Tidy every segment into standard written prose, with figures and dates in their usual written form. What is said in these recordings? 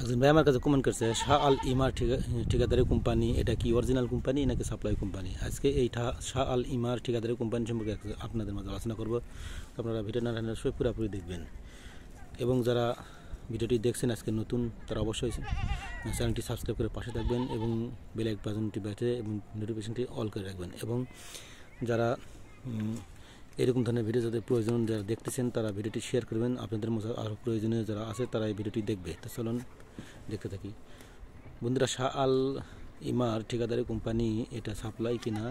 একজন ভাই আমার কাছে কমেন্ট করছে, শাহ আল ইমার ঠিকাদারি কোম্পানি এটা কি অরিজিনাল কোম্পানি নাকি সাপ্লাই কোম্পানি? আজকে এই শাহ আল ইমার ঠিকাদারি কোম্পানি সম্পর্কে আপনাদের মাঝে আলোচনা করব। আপনারা ভিডিও না সব পুরোপুরি দেখবেন এবং যারা ভিডিওটি দেখছেন আজকে নতুন তারা অবশ্যই চ্যানেলটি সাবস্ক্রাইব করে পাশে থাকবেন এবং বেল বাটনটি বাজে এবং নোটিফিকেশনটি অল করে রাখবেন। এবং যারা এরকম ধরনের ভিডিও যাদের প্রয়োজন যারা দেখতেছেন তারা ভিডিওটি শেয়ার করবেন, আপনাদের মধ্যে আরও প্রয়োজনীয় যারা আছে তারা এই ভিডিওটি দেখবে। তো চলুন দেখতে থাকি বন্ধুরা। শাহ আল ইমার ঠিকাদারি কোম্পানি এটা সাপ্লাই কিনা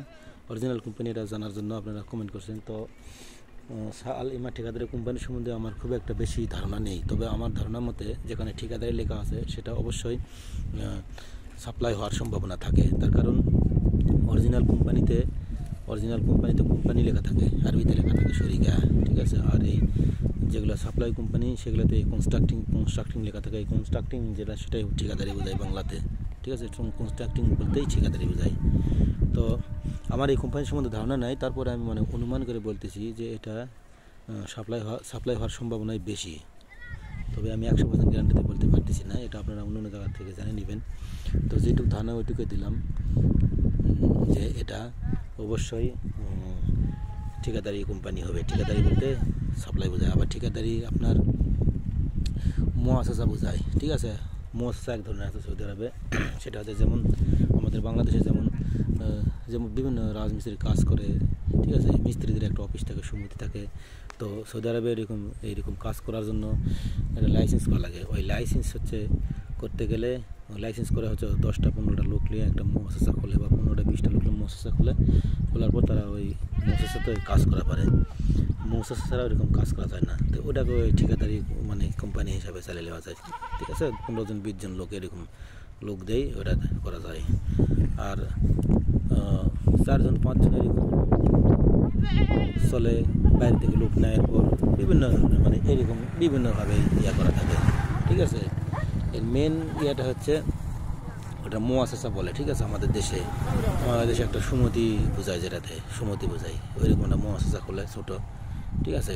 অরিজিনাল কোম্পানি এটা জানার জন্য আপনারা কমেন্ট করছেন। তো শাহ আল ইমার ঠিকাদারি কোম্পানি সম্বন্ধে আমার খুব একটা বেশি ধারণা নেই, তবে আমার ধারণা মতে যেখানে ঠিকাদারি লেখা আছে সেটা অবশ্যই সাপ্লাই হওয়ার সম্ভাবনা থাকে। তার কারণ অরিজিনাল কোম্পানিতে কোম্পানি লেখা থাকে, আরবিতে লেখা থাকে শরিকা, ঠিক আছে। আর এই যেগুলো সাপ্লাই কোম্পানি সেগুলোতে কনস্ট্রাক্টিং লেখা থাকে। এই কনস্ট্রাক্টিং যেটা সেটাই ঠিকাদারি বোঝায় বাংলাতে, ঠিক আছে। কনস্ট্রাক্টিং বলতেই ঠিকাদারি বোঝায়। তো আমার এই কোম্পানির সম্বন্ধে ধারণা নাই, তারপরে আমি অনুমান করে বলতেছি যে এটা সাপ্লাই হওয়ার সম্ভাবনাই বেশি, তবে আমি 100% গ্যারান্টিতে বলতে পারতেছি না, এটা আপনারা অন্য জায়গা থেকে জানিয়ে নেবেন। তো যেটুকু ধারণা ওইটুকু দিলাম যে এটা অবশ্যই ঠিকাদারি কোম্পানি হবে। ঠিকাদারি বলতে সাপ্লাই বোঝায়, আবার ঠিকাদারি আপনার মুআসাসা বোঝায়, ঠিক আছে। মুআসাসা এক ধরনের আছে সৌদি আরবে, সেটা হচ্ছে যেমন আমাদের বাংলাদেশে যেমন বিভিন্ন রাজমিস্ত্রির কাজ করে, ঠিক আছে, মিস্ত্রিদের একটা অফিস থাকে, সমিতি থাকে। তো সৌদি আরবে এইরকম কাজ করার জন্য একটা লাইসেন্স করা লাগে। ওই লাইসেন্স করতে গেলে লাইসেন্স করে 10-15টা লোক নিয়ে একটা মুআসাসা খোলে বা 15-20টা লোক মুআসাসা খোলার পর তারা ওই মুআসাসাতে কাজ করা পারে। মুআসাসা ছাড়া ওইরকম কাজ করা যায় না। তো ওটাকে ওই ঠিকাদারি কোম্পানি হিসাবে চালিয়ে নেওয়া যায়, ঠিক আছে। 15-20 জন লোক এরকম লোক দেয়, ওটা করা যায়। আর 4-5 জন এরকম চলে, বাইরে থেকে লোক নেওয়ার পর বিভিন্ন এরকম বিভিন্নভাবে করা থাকে, ঠিক আছে। এর মেন ইয়েটা হচ্ছে ওটা মুআসাসা বলে, ঠিক আছে। আমাদের দেশে একটা সমিতি বোঝায়, যেটাতে সমিতি বোঝায়, ওইরকম একটা মুআসাসা খোলে ছোট, ঠিক আছে।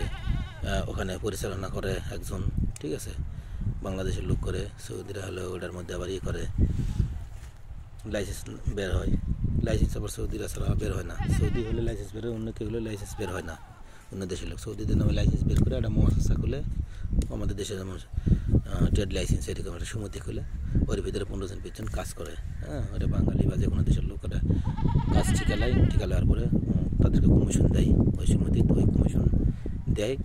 ওখানে পরিচালনা করে একজন, ঠিক আছে, বাংলাদেশের লোক করে। সৌদিরা হলে ওটার মধ্যে আবার করে লাইসেন্স বের হয়। লাইসেন্স আবার সৌদিরা ছাড়া বের হয় না। সৌদি হলে লাইসেন্স বের হয়, অন্য কেউ হলে লাইসেন্স বের হয় না। অন্য দেশের লোক সৌদিদের নামে লাইসেন্স বের করে একটা মুআসাসা খুলে, আমাদের দেশে যেমন ট্রেড লাইসেন্স এরকম একটা সমিতি খুলে, ওর ভিতরে 15-20 জন কাজ করে। হ্যাঁ, ওটা বাঙালি বা যে কোনো দেশের লোক ওটা কাজ ঠিকালার পরে তাদেরকে কমিশন দেয়। ওই সমিতি ওই কমিশন দেয়,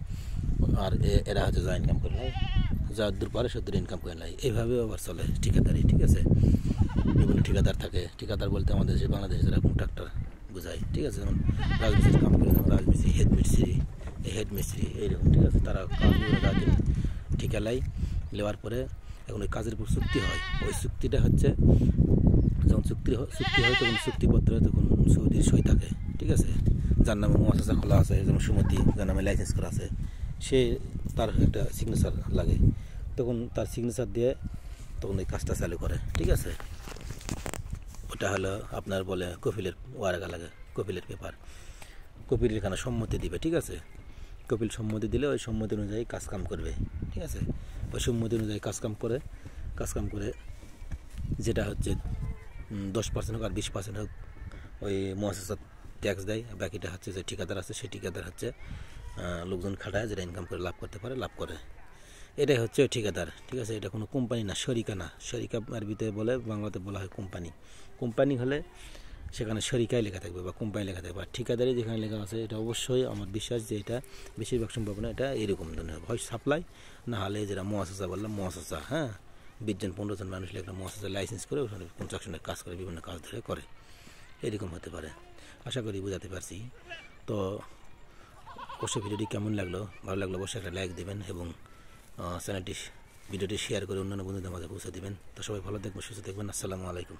আর এরা যা ইনকাম করে নেয়, যা দূর পারে সে দূর ইনকাম করে নেয়। এইভাবে আবার চলে ঠিকাদারি, ঠিক আছে। বিভিন্ন ঠিকাদার থাকে। ঠিকাদার বলতে আমাদের দেশে বাংলাদেশে যারা কন্ট্রাক্টর বোঝায়, ঠিক আছে। যেমন রাজমিস্ত্রির কাম করে, যেমন রাজমিস্ত্রি, হেড মিস্ত্রি এইরকম, ঠিক আছে। তারা কাজগুলো ঠিকালাই নেওয়ার পরে এখন ওই কাজের উপর চুক্তি হয়। ওই চুক্তিটা হচ্ছে যখন চুক্তি হয় তখন চুক্তিপত্রে তখন সৌদির সই থাকে, ঠিক আছে। যার নামে মুআসাসা খোলা আছে, যেমন সমিতি, যার নামে লাইসেন্স করা আছে, তার একটা সিগনেচার লাগে। তখন তার সিগনেচার দিয়ে তখন ওই কাজটা চালু করে, ঠিক আছে। ওটা হলো আপনার বলে কফিলের ওয়ারেকা লাগে, কফিলের পেপার। কপিল এখানে সম্মতি দিবে, ঠিক আছে। কপিল সম্মতি দিলে ওই সম্মতি অনুযায়ী কাজকাম করবে, ঠিক আছে। ওই সম্মতি অনুযায়ী কাজকাম করে যেটা হচ্ছে 10% হোক আর 20% হোক ওই মুআসাসা ট্যাক্স দেয়। বাকিটা হচ্ছে যে ঠিকাদার আছে, সেই ঠিকাদার হচ্ছে লোকজন খাটায়, যেটা ইনকাম করে লাভ করতে পারে, লাভ করে। এটাই হচ্ছে ঠিকাদার, ঠিক আছে। এটা কোনো কোম্পানি না, শরিকা না। শরিকা আরবিতে বলে, বাংলাতে বলা হয় কোম্পানি। কোম্পানি হলে সেখানে শরিকায় লেখা থাকবে বা কোম্পানি লেখা থাকবে। আর ঠিকাদারি যেখানে লেখা আছে এটা অবশ্যই আমার বিশ্বাস যে এটা বেশিরভাগ সম্ভাবনা এটা এরকম ধরনের হয় সাপ্লাই, না হলে যেটা মুআসাসা বললাম মুআসাসা, হ্যাঁ, 20-15 জন মানুষ একটা মুআসাসা লাইসেন্স করে ওখানে কনস্ট্রাকশনের কাজ করে, বিভিন্ন কাজ ধরে করে, এরকম হতে পারে। আশা করি বোঝাতে পারছি। তো অবশ্যই ভিডিওটি কেমন লাগলো, ভালো লাগলো অবশ্যই একটা লাইক দেবেন এবং ভিডিওটি শেয়ার করে অন্যান্য বন্ধুদের মাঝে পৌঁছে দেবেন। তো সবাই ভালো থাকবেন, সুস্থ থাকবেন। আসসালামু আলাইকুম।